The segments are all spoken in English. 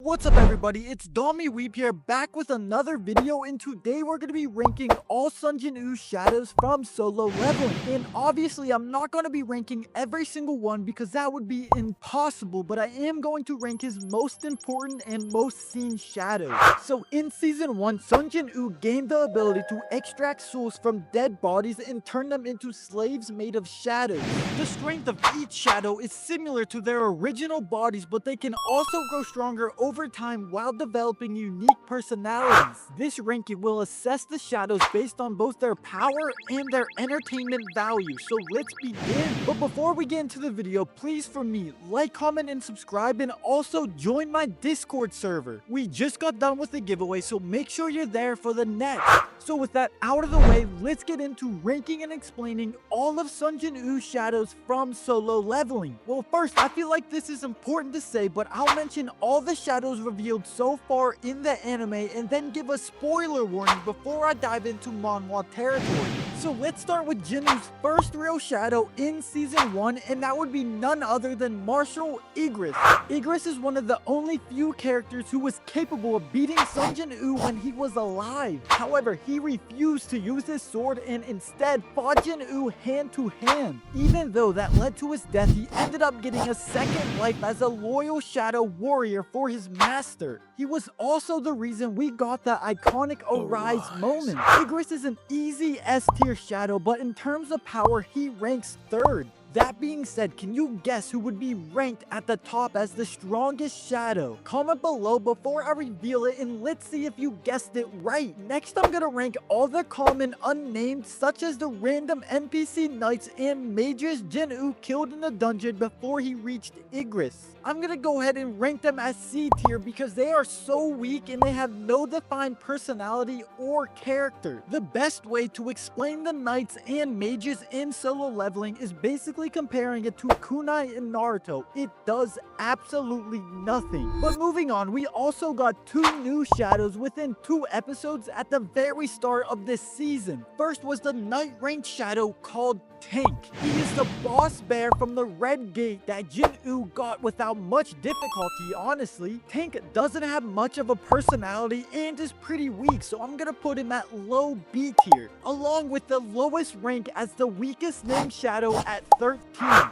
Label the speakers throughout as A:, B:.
A: What's up everybody, it's Dommy Weep here back with another video, and today we're going to be ranking all Jin-Woo shadows from solo leveling. And obviously I'm not going to be ranking every single one because that would be impossible, but I am going to rank his most important and most seen shadows. So in season 1, Jin-Woo gained the ability to extract souls from dead bodies and turn them into slaves made of shadows. The strength of each shadow is similar to their original bodies, but they can also grow stronger over time while developing unique personalities. This ranking will assess the shadows based on both their power and their entertainment value, so let's begin. But before we get into the video, please for me, like, comment, and subscribe, and also join my Discord server. We just got done with the giveaway, so make sure you're there for the next. So with that out of the way, let's get into ranking and explaining all of Jin-Woo shadows from solo leveling. Well, first, I feel like this is important to say, but I'll mention all the shadows revealed so far in the anime and then give a spoiler warning before I dive into Manhwa territory. So let's start with Jinwoo's first real shadow in season 1, and that would be none other than Marshal Igris. Igris is one of the only few characters who was capable of beating Jin-Woo when he was alive. However, he refused to use his sword and instead fought Jin-Woo hand to hand. Even though that led to his death, he ended up getting a second life as a loyal shadow warrior for his master. He was also the reason we got the iconic Arise moment. Igris is an easy S tier shadow, but in terms of power, he ranks 3rd. That being said, can you guess who would be ranked at the top as the strongest shadow? Comment below before I reveal it, and let's see if you guessed it right. Next, I'm gonna rank all the common unnamed, such as the random NPC knights and mages Jinwoo killed in the dungeon before he reached Igris. I'm gonna go ahead and rank them as C tier because they are so weak and they have no defined personality or character. The best way to explain the knights and mages in solo leveling is basically comparing it to kunai in Naruto. It does absolutely nothing. But moving on, we also got 2 new shadows within 2 episodes at the very start of this season. First was the Night Rank shadow called Tank. He is the boss bear from the Red Gate that Jinwoo got without much difficulty, honestly. Tank doesn't have much of a personality and is pretty weak, so I'm gonna put him at low B tier, along with the lowest rank as the weakest named shadow at 13.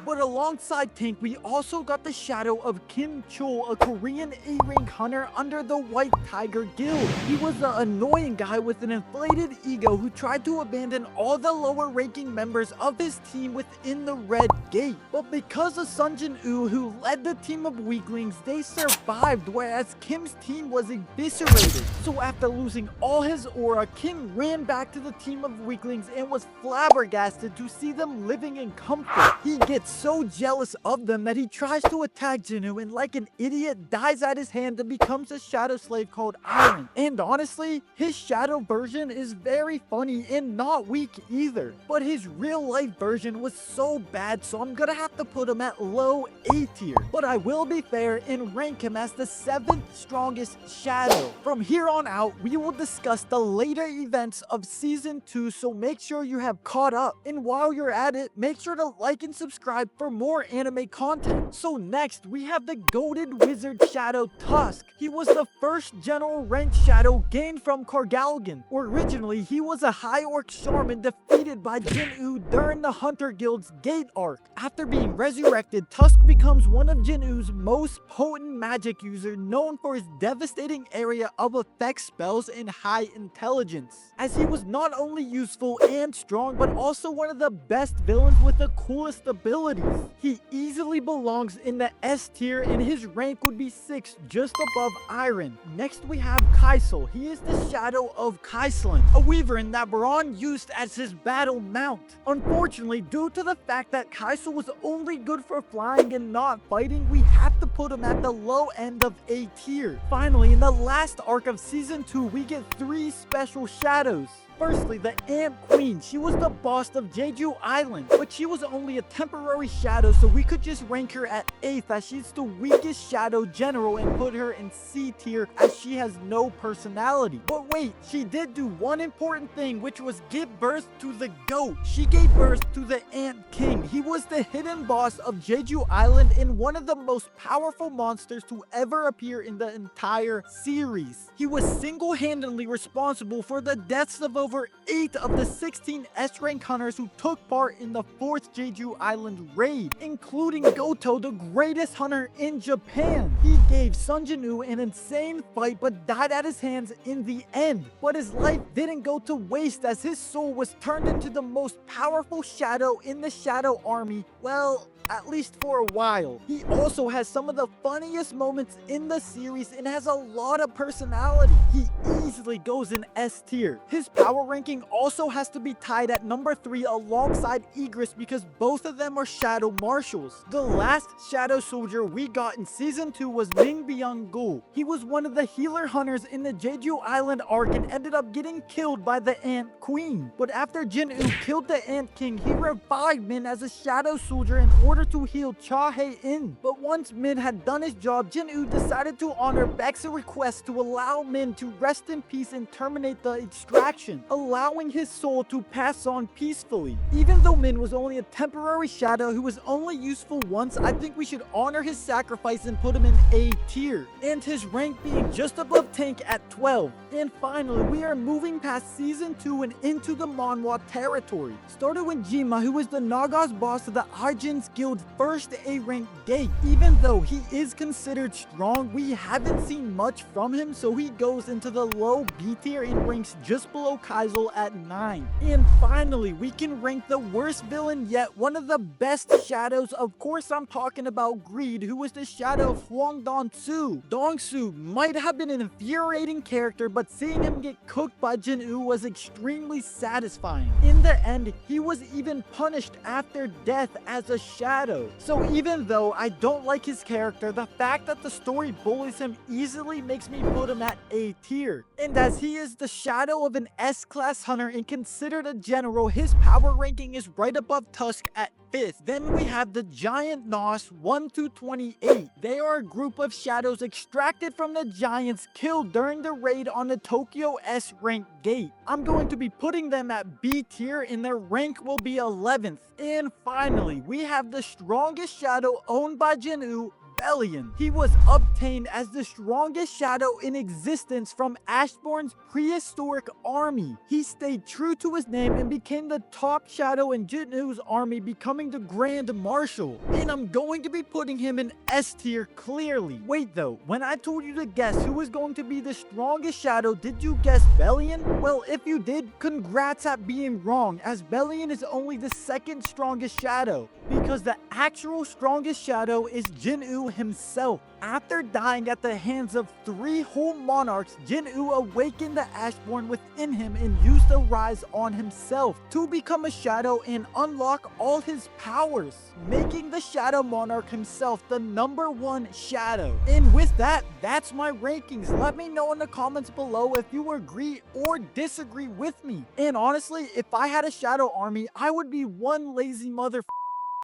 A: But alongside Tank, we also got the shadow of Kim Chul, a Korean A-rank hunter under the White Tiger Guild. He was the annoying guy with an inflated ego who tried to abandon all the lower ranking members of his team within the Red Gate. But because of Jin-Woo, who led the team of weaklings, they survived, whereas Kim's team was eviscerated. So after losing all his aura, Kim ran back to the team of weaklings and was flabbergasted to see them living in comfort. He gets so jealous of them that he tries to attack Jinwoo and like an idiot dies at his hand and becomes a shadow slave called Iron. And honestly, his shadow version is very funny and not weak either. But his real life version was so bad, so I'm gonna have to put him at low A tier. But I will be fair and rank him as the 7th strongest shadow. From here on out, we will discuss the later events of season 2, so make sure you have caught up. And while you're at it, make sure to like and subscribe for more anime content. So next, we have the goated wizard shadow Tusk. He was the first general rank shadow gained from Kargalgan. Originally, he was a high orc shaman defeated by Jinwoo during the Hunter Guild's Gate arc. After being resurrected, Tusk becomes one of Jinwoo's most potent magic users, known for his devastating area of effect spells and high intelligence, as he was not only useful and strong, but also one of the best villains with the coolest abilities. He easily belongs in the S tier and his rank would be 6th, just above Iron. Next we have Kaisel. He is the shadow of Kaisel, a wyvern that Baron used as his battle mount. Unfortunately, due to the fact that Kaisel was only good for flying and not fighting, we have to put him at the low end of A tier. Finally, in the last arc of season 2, we get 3 special shadows. Firstly, the Ant Queen. She was the boss of Jeju Island, but she was only a temporary shadow, so we could just rank her at 8th as she's the weakest shadow general and put her in C tier as she has no personality. But wait, she did do one important thing, which was give birth to the goat. She gave birth to the Ant King. He was the hidden boss of Jeju Island and one of the most powerful powerful monsters to ever appear in the entire series. He was single-handedly responsible for the deaths of over 8 of the 16 S-rank hunters who took part in the 4th Jeju Island raid, including Goto, the greatest hunter in Japan. He gave Sun Jin-woo an insane fight but died at his hands in the end. But his life didn't go to waste, as his soul was turned into the most powerful shadow in the Shadow Army, well, at least for a while. He also has some of the funniest moments in the series and has a lot of personality. He easily goes in S tier. His power ranking also has to be tied at number 3 alongside Igris because both of them are shadow marshals. The last shadow soldier we got in season 2 was Ming Byung-gul. He was one of the healer hunters in the Jeju Island arc and ended up getting killed by the Ant Queen. But after Jin-woo killed the Ant King, he revived Min as a shadow soldier in order to heal Cha Hae-in. But once Min had done his job, Jin-woo decided to honor Baek's request to allow Min to rest in peace and terminate the extraction, allowing his soul to pass on peacefully. Even though Min was only a temporary shadow who was only useful once, I think we should honor his sacrifice and put him in A tier, and his rank being just above tank at 12. And finally, we are moving past season 2 and into the Manhwa territory. Started with Jima, who is the Naga's boss of the Aijin's Guild's first A-rank gate. Even though he is considered strong, we haven't seen much from him, so he goes into the low B tier and ranks just below Kaisel at 9. And finally, we can rank the worst villain yet, one of the best shadows. Of course, I'm talking about Greed, who was the shadow of Hwang Dong-soo. Dong-soo might have been an infuriating character, but seeing him get cooked by Jin-woo was extremely satisfying. In the end, he was even punished after death as a shadow. So even though I don't like his character, the fact that the story bullies him easily makes me put him at A tier. And as he is the shadow of an S-class hunter and considered a general, his power ranking is right above Tusk at 5th. Then we have the Giant Nos 1 to 28. They are a group of shadows extracted from the giants killed during the raid on the Tokyo S rank gate. I'm going to be putting them at B tier and their rank will be 11th. And finally, we have the strongest shadow owned by Jin-woo, Rebellion. He was obtained as the strongest shadow in existence from Ashbourne's prehistoric army. He stayed true to his name and became the top shadow in Jin-woo's army, becoming the Grand Marshal. And I'm going to be putting him in S tier clearly. Wait though, when I told you to guess who was going to be the strongest shadow, did you guess Bellion? Well, if you did, congrats at being wrong, as Bellion is only the second strongest shadow, because the actual strongest shadow is Jin-woo himself. After dying at the hands of 3 whole monarchs, Jin-woo awakened the Ashborn within him and used the rise on himself to become a shadow and unlock all his powers, making the Shadow Monarch himself the #1 shadow. And with that, that's my rankings. Let me know in the comments below if you agree or disagree with me. And honestly, if I had a shadow army, I would be one lazy motherfucker